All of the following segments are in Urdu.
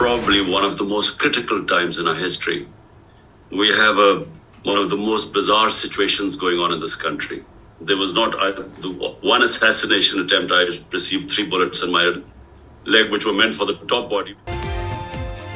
Probably one of the most critical times in our history. We have one of the most bizarre situations going on in this country. There was not the one assassination attempt. I received 3 bullets in my leg, which were meant for the top body.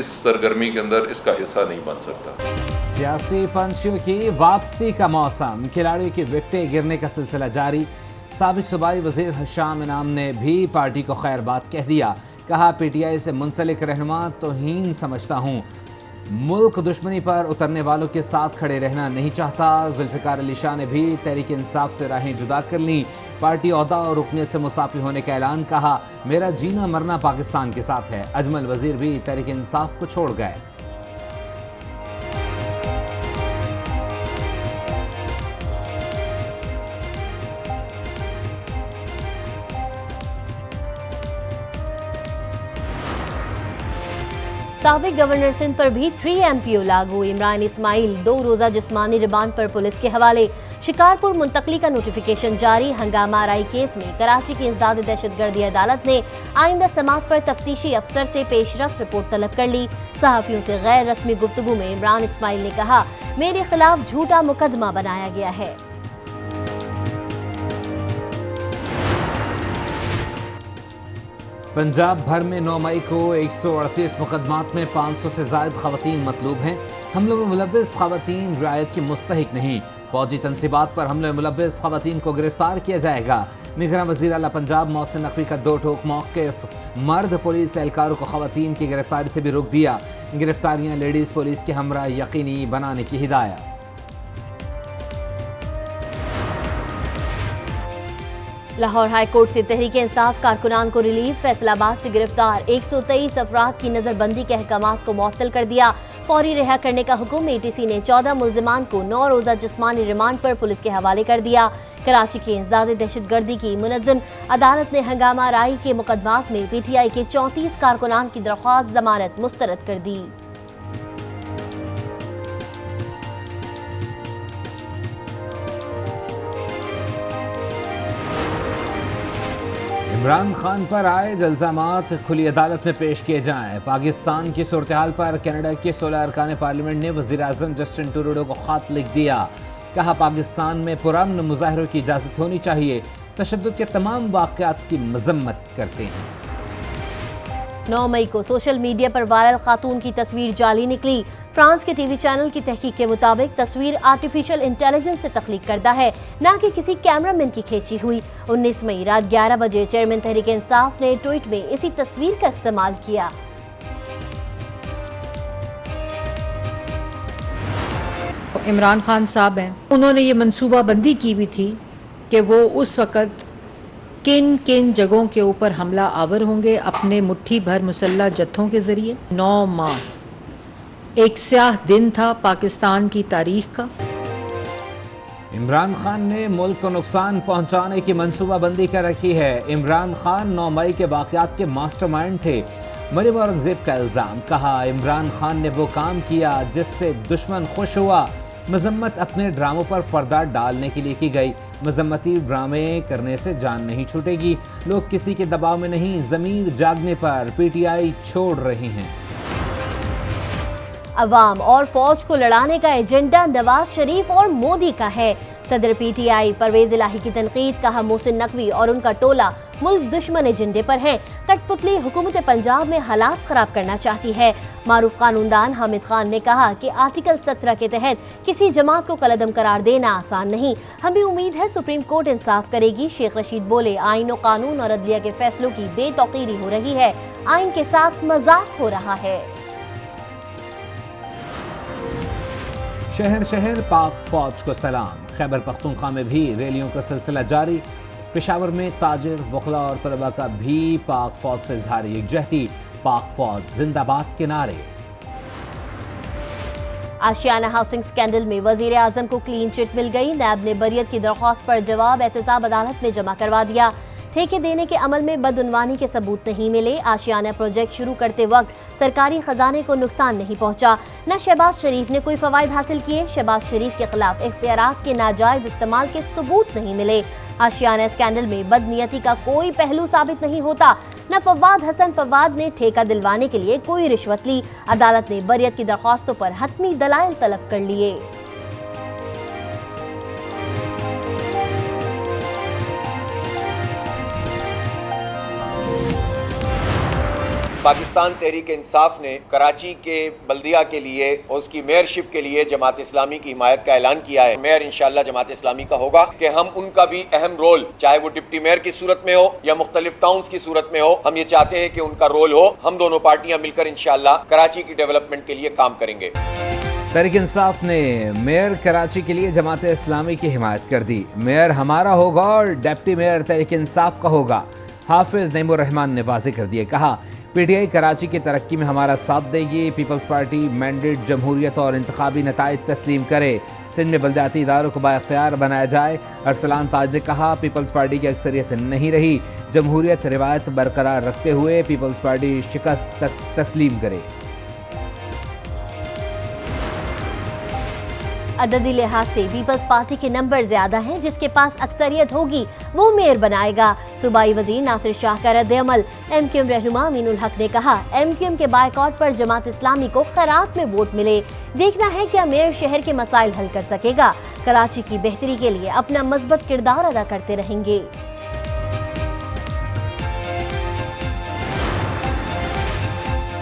اس سرگرمی کے اندر اس کا حصہ نہیں بن سکتا۔ سیاسی پنچیوں کی واپسی کا موسم، کھلاڑیوں کی وکٹیں گرنے کا سلسلہ جاری۔ سابق صوبائی وزیر ہشام انعام نے بھی پارٹی کو خیر بات کہہ دیا، کہا پی ٹی آئی سے منسلک رہنما توہین سمجھتا ہوں، ملک دشمنی پر اترنے والوں کے ساتھ کھڑے رہنا نہیں چاہتا۔ ذوالفقار علی شاہ نے بھی تحریک انصاف سے راہیں جدا کر لیں، پارٹی عہدہ اور رکنیت سے مستعفی ہونے کا اعلان، کہا میرا جینا مرنا پاکستان کے ساتھ ہے۔ اجمل وزیر بھی تحریک انصاف کو چھوڑ گئے۔ سابق گورنر سندھ پر بھی 3 MPO لاگو، عمران اسماعیل 2 روزہ جسمانی ریمانڈ پر پولیس کے حوالے۔ شکارپور منتقلی کا نوٹیفیکیشن جاری، ہنگامہ آرائی کیس میں کراچی کی انسداد دہشت گردی عدالت نے آئندہ سماعت پر تفتیشی افسر سے پیش رفت رپورٹ طلب کر لی۔ صحافیوں سے غیر رسمی گفتگو میں عمران اسماعیل نے کہا میرے خلاف جھوٹا مقدمہ بنایا گیا ہے۔ پنجاب بھر میں 9 مئی کو 138 مقدمات میں 500 سے زائد خواتین مطلوب ہیں۔ حملوں میں ملوث خواتین رعایت کی مستحق نہیں، فوجی تنصیبات پر حملوں میں ملوث خواتین کو گرفتار کیا جائے گا۔ نگراں وزیر اعلیٰ پنجاب محسن نقوی کا 2 ٹوک موقف، مرد پولیس اہلکاروں کو خواتین کی گرفتاری سے بھی روک دیا، گرفتاریاں لیڈیز پولیس کے ہمراہ یقینی بنانے کی ہدایت۔ لاہور ہائی کورٹ سے تحریک انصاف کارکنان کو ریلیف، فیصل آباد سے گرفتار 123 افراد کی نظر بندی کے احکامات کو معطل کر دیا، فوری رہا کرنے کا حکم۔ ATC نے 14 ملزمان کو 9 روزہ جسمانی ریمانڈ پر پولیس کے حوالے کر دیا۔ کراچی کی انسداد دہشت گردی کی منظم عدالت نے ہنگامہ آرائی کے مقدمات میں PTI کے 34 کارکنان کی درخواست ضمانت مسترد کر دی۔ عمران خان پر عائد الزامات کھلی عدالت میں پیش کیے جائیں۔ پاکستان کی صورتحال پر کینیڈا کے 16 ارکان پارلیمنٹ نے وزیر اعظم جسٹن ٹروڈو کو خط لکھ دیا، کہا پاکستان میں پرامن مظاہروں کی اجازت ہونی چاہیے، تشدد کے تمام واقعات کی مذمت کرتے ہیں۔ 9 مئی کو سوشل میڈیا پر وائرل خاتون کی تصویر جعلی نکلی۔ فرانس کے TV چینل کی تحقیق کے مطابق تصویر آرٹیفیشل انٹیلیجنس سے تخلیق کردہ ہے، نہ کہ کسی کیمرہ مین کی کھینچی ہوئی۔ 19 مئی رات 11 بجے چیئرمین تحریک انصاف نے ٹویٹ میں اسی تصویر کا استعمال کیا۔ عمران خان صاحب ہیں، انہوں نے یہ منصوبہ بندی کی بھی تھی کہ وہ اس وقت کن کن جگہوں کے اوپر حملہ آور ہوں گے اپنے مٹھی بھر مسلح جتھوں کے ذریعے۔ 9 ماہ ایک سیاہ دن تھا پاکستان کی تاریخ کا۔ عمران خان نے ملک کو نقصان پہنچانے کی منصوبہ بندی کر رکھی ہے۔ عمران خان 9 مئی کے واقعات کے ماسٹر مائنڈ تھے، مریم اورنگزیب کا الزام، کہا عمران خان نے وہ کام کیا جس سے دشمن خوش ہوا۔ مذمت اپنے ڈراموں پر پردہ ڈالنے کے لیے کی گئی، مذمتی ڈرامے کرنے سے جان نہیں چھوٹے گی، لوگ کسی کے دباؤ میں نہیں، ضمیر جاگنے پر PTI چھوڑ رہے ہیں۔ عوام اور فوج کو لڑانے کا ایجنڈا نواز شریف اور مودی کا ہے، صدر PTI پرویز الہی کی تنقید، کہا محسن نقوی اور ان کا ٹولہ ملک دشمن ایجنڈے پر ہیں، کٹ پتلی حکومت پنجاب میں حالات خراب کرنا چاہتی ہے۔ معروف قانون دان حامد خان نے کہا کہ آرٹیکل 17 کے تحت کسی جماعت کو کالعدم قرار دینا آسان نہیں، ہمیں امید ہے سپریم کورٹ انصاف کرے گی۔ شیخ رشید بولے آئین و قانون اور عدلیہ کے فیصلوں کی بے توقیری ہو رہی ہے، آئین کے ساتھ مذاق ہو رہا ہے۔ شہر شہر پاک فوج کو سلام، خیبر پختونخوا میں بھی ریلیوں کا سلسلہ جاری۔ پشاور میں تاجر، وکلاء اور طلباء کا بھی پاک فوج سے اظہار یکجہتی، پاک فوج زندہ باد کے نعرے۔ آشیانہ ہاؤسنگ سکینڈل میں وزیر اعظم کو کلین چٹ مل گئی، نیب نے بریت کی درخواست پر جواب احتساب عدالت میں جمع کروا دیا۔ ٹھیکے دینے کے عمل میں بدعنوانی کے ثبوت نہیں ملے، آشیانہ پروجیکٹ شروع کرتے وقت سرکاری خزانے کو نقصان نہیں پہنچا، نہ شہباز شریف نے کوئی فوائد حاصل کیے، شہباز شریف کے خلاف اختیارات کے ناجائز استعمال کے ثبوت نہیں ملے۔ آشیانہ اسکینڈل میں بدنیتی کا کوئی پہلو ثابت نہیں ہوتا، نہ فواد حسن فواد نے ٹھیکہ دلوانے کے لیے کوئی رشوت لی۔ عدالت نے بریت کی درخواستوں پر حتمی دلائل طلب کر لیے۔ پاکستان تحریک انصاف نے کراچی کے بلدیہ کے لیے اور اس کی میئرشپ کے لیے جماعت اسلامی کی حمایت کا اعلان کیا ہے. میئر انشاءاللہ جماعت اسلامی کا ہوگا کہ ہم ان کا بھی اہم رول، چاہے وہ ڈپٹی میئر کی صورت میں ہو یا مختلف ٹاؤنز کی صورت میں ہو، ہم یہ چاہتے ہیں کہ ان کا رول ہو. ہم دونوں پارٹیاں مل کر انشاءاللہ کراچی کی ڈیولپمنٹ کے لیے کام کریں گے. تحریک انصاف نے میئر کراچی کے لیے جماعت اسلامی کی حمایت کر دی. میئر ہمارا ہوگا اور ڈپٹی میئر تحریک انصاف کا ہوگا. حافظ نعیم الرحمان نے واضح کر دیا. کہا پی ٹی آئی کراچی کی ترقی میں ہمارا ساتھ دے گی. پیپلز پارٹی مینڈیٹ جمہوریت اور انتخابی نتائج تسلیم کرے. سندھ میں بلدیاتی اداروں کو بااختیار بنایا جائے. ارسلان تاج نے کہا پیپلز پارٹی کی اکثریت نہیں رہی. جمہوریت روایت برقرار رکھتے ہوئے پیپلز پارٹی شکست تسلیم کرے. عددی لحاظ سے پیپلز پارٹی کے نمبر زیادہ ہیں. جس کے پاس اکثریت ہوگی وہ میئر بنائے گا. صوبائی وزیر ناصر شاہ کا رد عمل. ایم کیو ایم رہنما امین الحق نے کہا ایم کیو ایم کے بائیکاٹ پر جماعت اسلامی کو خیرات میں ووٹ ملے. دیکھنا ہے کیا میئر شہر کے مسائل حل کر سکے گا. کراچی کی بہتری کے لیے اپنا مثبت کردار ادا کرتے رہیں گے.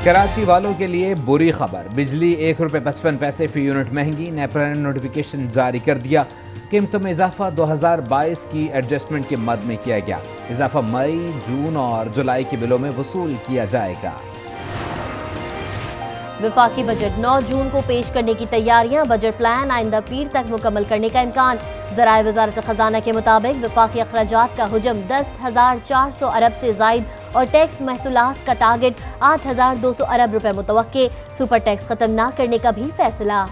کراچی والوں کے لیے بری خبر. بجلی 1 روپے 55 پیسے فی یونٹ مہنگی. نیپرا نے نوٹیفیکیشن جاری کر دیا. قیمتوں میں اضافہ 2022 کی ایڈجسٹمنٹ کے مد میں کیا گیا. اضافہ مئی، جون اور جولائی کے بلوں میں وصول کیا جائے گا. وفاقی بجٹ 9 جون کو پیش کرنے کی تیاریاں. بجٹ پلان آئندہ پیر تک مکمل کرنے کا امکان. ذرائع وزارت خزانہ کے مطابق وفاقی اخراجات کا حجم 10,400 ارب سے زائد اور ٹیکس محصولات کا ٹارگٹ 8,200 ارب روپے متوقع. سپر ٹیکس ختم نہ کرنے کا بھی فیصلہ.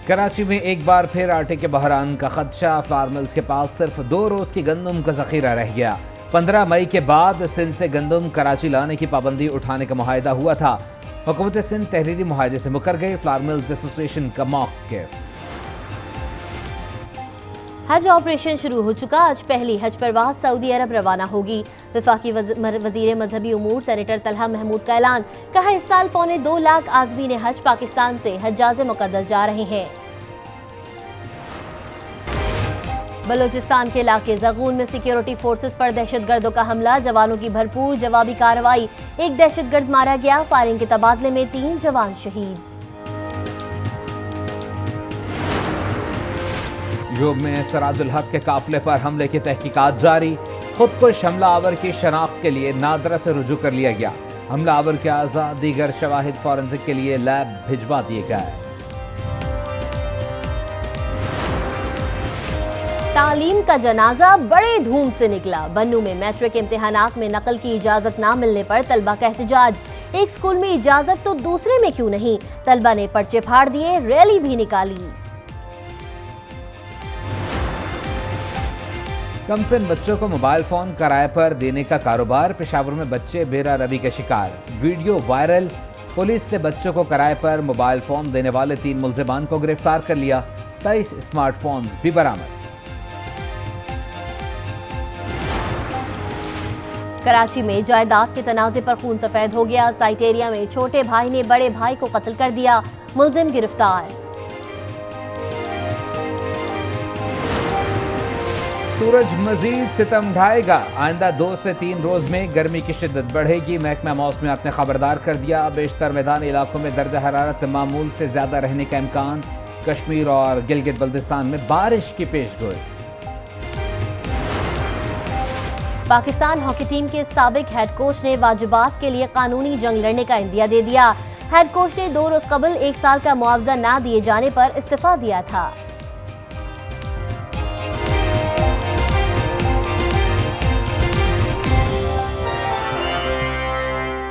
کراچی میں ایک بار پھر آٹے کے بحران کا خدشہ. فلار ملز کے پاس صرف 2 روز کی گندم کا ذخیرہ رہ گیا. 15 مئی کے بعد سندھ سے گندم کراچی لانے کی پابندی اٹھانے کا معاہدہ ہوا تھا. حکومت سندھ تحریری معاہدے سے مکر گئی. فلار ملز ایسوسی ایشن کا موقف. حج آپریشن شروع ہو چکا. آج پہلی حج پرواز سعودی عرب روانہ ہوگی. وفاقی وزیر مذہبی امور سینیٹر طلحہ محمود کا اعلان. کہا اس سال 2.25 لاکھ عازمین حج پاکستان سے حجاز مقدس جا رہے ہیں. بلوچستان کے علاقے زرغون میں سیکیورٹی فورسز پر دہشت گردوں کا حملہ. جوانوں کی بھرپور جوابی کارروائی. ایک دہشت گرد مارا گیا. فائرنگ کے تبادلے میں 3 جوان شہید. یوب میں سراج الحق کے قافلے پر حملے کی تحقیقات جاری. خودکش حملہ آور کی شناخت کے لیے نادرہ سے رجوع کر لیا گیا. حملہ آور کے اعضاء دیگر شواہد فورنزک کے لیے لیب بھجوا دیے گئے. تعلیم کا جنازہ بڑے دھوم سے نکلا. بنو میں میٹرک امتحانات میں نقل کی اجازت نہ ملنے پر طلبہ کا احتجاج. ایک سکول میں اجازت تو دوسرے میں کیوں نہیں. طلبہ نے پرچے پھاڑ دیے. ریلی بھی نکالی. کم سن بچوں کو موبائل فون کرائے پر دینے کا کاروبار. پشاور میں بچے بیرا روی کا شکار. Video viral. پولیس نے بچوں کو کرائے پر موبائل فون دینے والے 3 ملزمان کو گرفتار کر لیا. 23 اسمارٹ فونز بھی برآمد. کراچی میں جائیداد کے تنازع پر خون سفید ہو گیا. سائٹ ایریا میں چھوٹے بھائی نے بڑے بھائی کو قتل کر دیا. ملزم گرفتار. سورج مزید ستم ڈھائے گا. آئندہ 2 سے 3 روز میں گرمی کی شدت بڑھے گی. محکمہ موسمیات نے خبردار کر دیا. بیشتر میدانی علاقوں میں درجہ حرارت معمول سے زیادہ رہنے کا امکان. کشمیر اور گلگت بلتستان میں بارش کی پیش گوئی. پاکستان ہاکی ٹیم کے سابق ہیڈ کوچ نے واجبات کے لیے قانونی جنگ لڑنے کا عندیہ دے دیا. ہیڈ کوچ نے 2 روز قبل 1 سال کا معاوضہ نہ دیے جانے پر استعفیٰ دیا تھا.